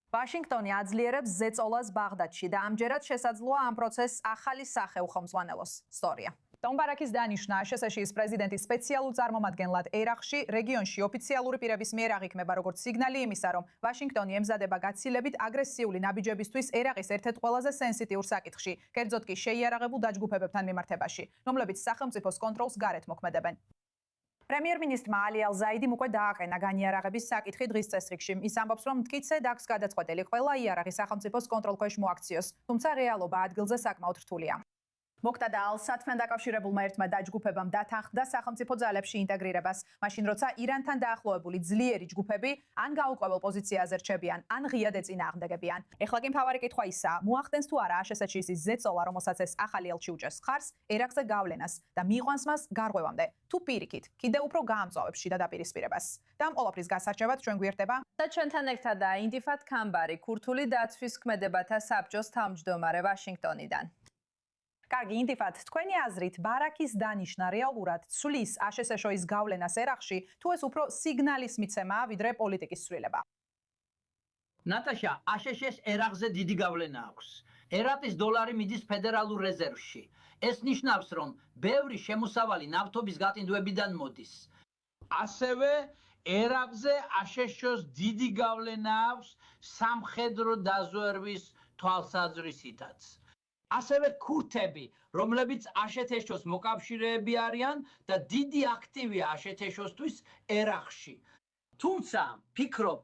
ვაშინგტონი აძლიერებს ზეწოლას ბაღდადში და ამჯერად შესაძლოა ამ პროცესს ახალი სახე უხელმძღვანელოს. სწორია. ტომბარაკის დანიშვნა აშშ-ის პრეზიდენტის სპეციალურ წარმომადგენლად ერაყში რეგიონში ოფიციალური პირების მიერ აღიქმება როგორც სიგნალი იმისა, რომ ვაშინგტონი ემზადება გაცილებით აგრესიული ნაბიჯებისთვის ერაყის ერთ-ერთ ყველაზე სენსიტიურ საკითხში, კერძოდ კი შეიარაღებულ დაჯგუფებებთან მიმართებაში, რომლებიც სახელმწიფოს კონტროლს გარეთ მოქმედებენ. პრემიერ-მინისტრმა ალი ალ-ზაიდიმ უკვე დააყენა განიარაღების საკითხი დღის წესრიგში. ის ამბობს, რომ მტკიცედ აქვს გადაწყვეტილი ყველა იარაღი სახელმწიფოს კონტროლქვეშ მოაქციოს, თუმცა რეალობა ადგილზე საკმაოდ რთულია. მოხდა ალ-სათთან დაკავშირებულმა ერთმა დაჯგუფებამ დათანხმდა სახელმწიფო ძალებში ინტეგრირებას, მაშინ როცა ირანთან დაახლოებული ძლიერი ჯგუფები ან გაურკვეველ პოზიციაზე რჩებიან, ან ღიად ეწინააღმდეგებიან. ეხლა კი მთავარი კითხვა ისაა, მოახდენს თუ არა აშშ-ის ის ზეწოლა, რომელსაც ეს ახალი ელჩი უჭერს ხარს, ერაყზე გავლენას და მიიყვანს მას გარღვევამდე, თუ პირიქით, კიდევ უფრო გაამწვავებს შიდა დაპირისპირებას. და ამ ყოველფრის გასარჩევად ჩვენ გვერდება და ჩვენთან ერთადაა ინდიფათ ქამბარი, ქურთული დაცვის ქმედებათა საბჭოს თავმჯდომარე ვაშინგტონიდან. კარგი, ინდიფათ, თქვენი აზრით, ბარაკის დანიშვნა რეალურად ცვლის აშშ-ის გავლენას ერაყში, თუ ეს უფრო სიგნალის მიცემაა, ვიდრე პოლიტიკის ცვლილება? ნატაშა, აშშ-ს ერაყზე დიდი გავლენა აქვს. ერაყის დოლარი მიდის ფედერალურ რეზერვში. ეს ნიშნავს, რომ ბევრი შემოსავალი ნავთობის გატინდვებიდან მოდის. ასევე ერაყზე აშშ-ს დიდი გავლენა აქვს სამხედრო დაზვერვის თვალსაზრისითაც. ასევე ქურთები, რომლებიც აშშ-ს მოკავშირეები არიან და დიდი აქტივია აშშ-ისთვის ერაყში. თუმცა, ფიქრობ,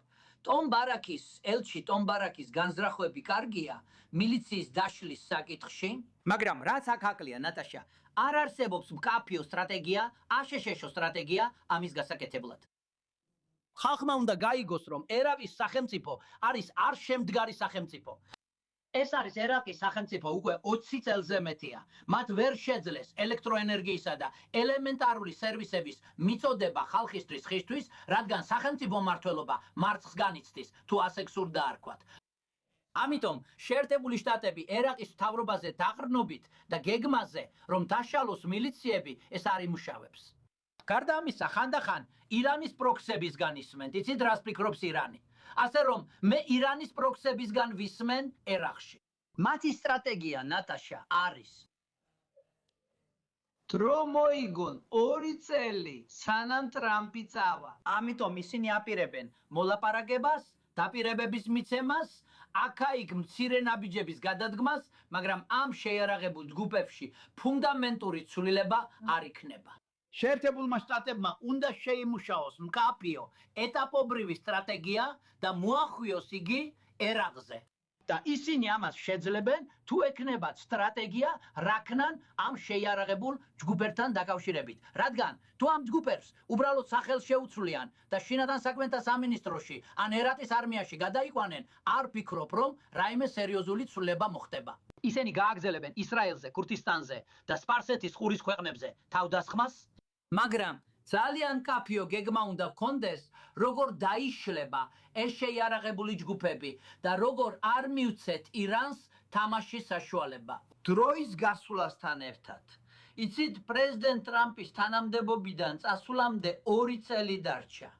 ელჩი ტომბარაკის განზრახვები კარგია მილიციის დაშლის საკითხში, მაგრამ რაც აქ აკლია, ნატაშა, არ არსებობს მკაფიო სტრატეგია, აშშ-ს სტრატეგია ამის გასაკეთებლად. ხალხმა უნდა გაიგოს, რომ ერაყის სახელმწიფო არის არ შემდგარი სახელმწიფო. ეს არის ერაყის სახელმწიფო უკვე 20 წელზე მეტია. მათ ვერ შეძლეს ელექტროენერგიისა და ელემენტარული სერვისების მიწოდება ხალხისთვის ხისთვის, რადგან სახელმწიფო მმართველობა მარცხს განიცდის, თუ ასე გსურთ დაარქვათ. ამიტომ შეერთებული შტატები ერაყის მთავრობაზე დაყრდნობით და გეგმაზე, რომ დაშალოს მილიციები, ეს არ იმუშავებს. გარდა ამისა, ხანდახან ირანის პროქსებისგან ისმენთ, იცით რას ფიქრობს ირანი? ასე რომ მე ირანის პროქსებისგან ვისმენ ერაყში. მათი სტრატეგია, ნატაშა, არის დრო მოიგონ 2 წელი, სანამ ტრამპი წავა. ამიტომ ისინი აპირებენ მოლაპარაკებას, დაპირებების მიცემას, აქა-იქ მცირე ნაბიჯების გადადგმას, მაგრამ ამ შეიარაღებულ ჯგუფებში ფუნდამენტური ცვლილება არ იქნება. შეერთებულმა შტატებმა უნდა შეიმუშაოს მკაფიო ეტაპობრივი სტრატეგია და მოახვიოს იგი ერაყზე. და ისინი ამას შეძლებენ, თუ ექნებათ სტრატეგია, რაქნან ამ შეიარაღებულ ჯგუფებთან დაკავშირებით. რადგან თუ ამ ჯგუფებს უბრალოდ სახელს შეუცვლიან და შინაგან საქმეთა სამინისტროში ან ერაყის არმიაში გადაიყვანენ, არ ფიქრობ, რომ რაიმე სერიოზული ცვლილება მოხდება. ისინი გააგზელებენ ისრაელზე, ქურთისტანზე და სპარსეთის ყურის ქვეყნებზე თავდასხმას, მაგრამ ძალიან კაფიო გეგმა უნდა გქონდეს, როგორ დაიშლება ეს შეიარაღებული ჯგუფები და როგორ არ მივცეთ ირანს თამაშის საშუალება. დროის გასვლასთან ერთად. იცით, პრეზიდენტ ტრამპის თანამდებობიდან წასვლამდე 2 წელი დარჩა.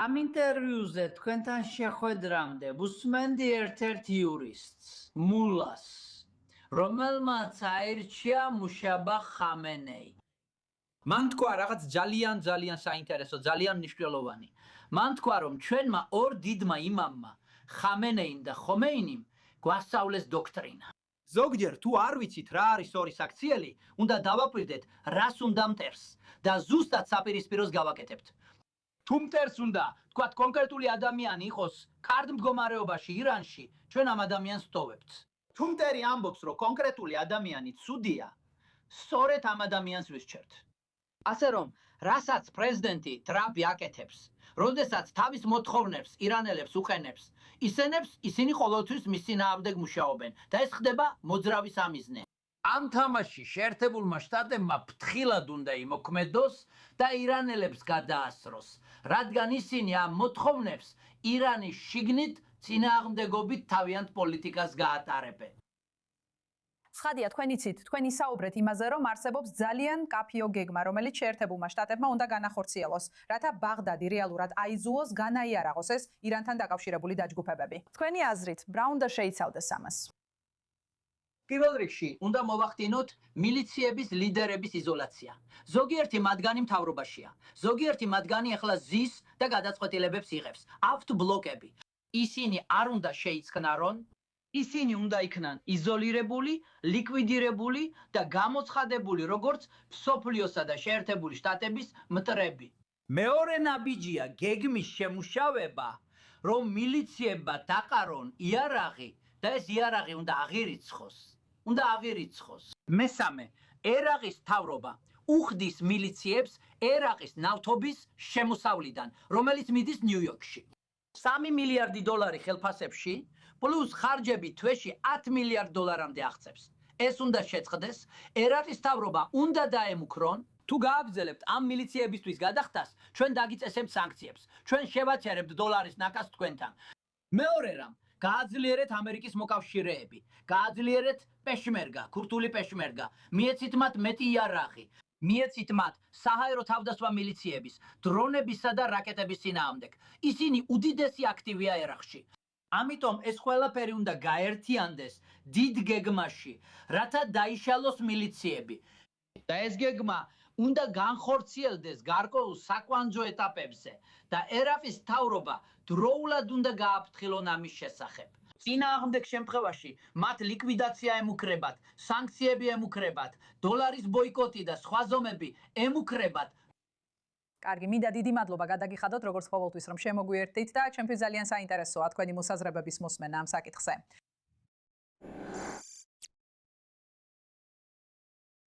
ამ ინტერვიუზე თქვენთან შეხვედრამდე ვუსმენდი ერთ-ერთ იურისტს, მულას, რომელმაც აირჩია მუშაბა ხამენეი. მან თქვა რაღაც ძალიან საინტერესო, ძალიან მნიშვნელოვანი. მან თქვა, რომ ჩვენმა ორ დიდმა იმამმა, ხამენეიმ და ხომეინიმ, გვასწავლეს დოქტრინა. ზოგჯერ თუ არ ვიცით რა არის ორი საქციელი, უნდა დავაკვირდეთ, რას უნდა მტერს და ზუსტად საპირისპიროს გავაკეთებთ. თუ მტერს უნდა, თქვათ, კონკრეტული ადამიანი იყოს კარგ მდგომარეობაში ირანში, ჩვენ ამ ადამიანს ვტოვებთ. თუ მტერი ამბობს, რომ კონკრეტული ადამიანი ცუდია, სწორედ ამ ადამიანს ვისჩერთ. ასე რომ, რასაც პრეზიდენტი ტრამპი აკეთებს, როდესაც თავის მოთხოვნებს ირანელებს უყენებს, ისინი ყოველთვის მის წინააღმდეგ მუშაობენ და ეს ხდება მოძრავი სამიზნე. ამ თამაში შეერთებულმა შტატებმა ფრთხილად უნდა იმოქმედოს და ირანელებს გადაასროს, რადგან ისინი ამ მოთხოვნებს ირანის შიგნით წინააღმდეგობით თავიანთ პოლიტიკას გაატარებენ. ცხადია, თქვენ იცით, თქვენ ისაუბრეთ იმაზე, რომ არსებობს ძალიან კაფიო გეგმა, რომელიც შეერთებულმა შტატებმა უნდა განახორციელოს, რათა ბაღდადი რეალურად აიზუოს, განაიარაღოს ეს ირანთან დაკავშირებული დაჯგუფებები. თქვენი აზრით, რა უნდა შეიცავდეს ამას? პირველ რიგში უნდა მოვახდინოთ მილიციების ლიდერების იზოლაცია. ზოგიერთი მათგანი მთავრობაშია. ზოგიერთი მათგანი ახლა ზის და გადაწყვეტილებებს იღებს. აქვთ ბლოკები. ისინი არ უნდა შეიქმნარონ, ისინი უნდა იქნან იზოლირებული, ლიკვიდირებული და გამოცხადებული როგორც მსოფლიოსა და შეერთებული შტატების მტრები. მეორე ნაბიჯია გეგმის შემუშავება, რომ მილიციებმა დაყარონ იარაღი და ეს იარაღი უნდა აღირიცხოს. მესამე, ერაყის მთავრობა უხდის მილიციებს ერაყის ნავთობის შემოსავლიდან, რომელიც მიდის ნიუ-იორკში. 3 მილიარდი დოლარი ხელფასებში, პლუს ხარჯები თვეში 10 მილიარდ დოლარამდე აღწევს. ეს უნდა შეწყდეს, ერაყის მთავრობა უნდა დაემუქრონ. თუ გააგრძელებთ ამ მილიციებისთვის გადახდას, ჩვენ დაგიწესებთ სანქციებს. ჩვენ შევაჩერებთ დოლარის ნაკადს თქვენთან. მეორე რამ, გააძლიერეთ ამერიკის მოკავშირეები, გააძლიერეთ პეშმერგა, ქურთული პეშმერგა, მიეცით მათ მეტი იარაღი, მიეცით მათ საჰაერო თავდასხმა მილიციების, დრონებისა და რაკეტების წინააღმდეგ. ისინი უდიდესი აქტივია ერაყში. ამიტომ ეს ყველაფერი უნდა გაერთიანდეს დიდ გეგმაში, რათა დაიშალოს მილიციები. და ეს გეგმა უნდა განხორციელდეს გარკვეულ საკვანძო ეტაპებზე და ერაყის მთავრობა დროულად უნდა გააფრთხილონ ამის შესახებ. წინააღმდეგ შემთხვევაში მათ ლიკვიდაცია ემუქრებათ, სანქციები ემუქრებათ, დოლარის ბოიკოტი და სხვა ზომები ემუქრებათ. კარგი, მინდა დიდი მადლობა გადაგიხადოთ როგორც ყოველთვის რომ შემოგვიერთდით და ჩემთვის ძალიან საინტერესოა თქვენი მოსაზრებების მოსმენა ამ საკითხზე.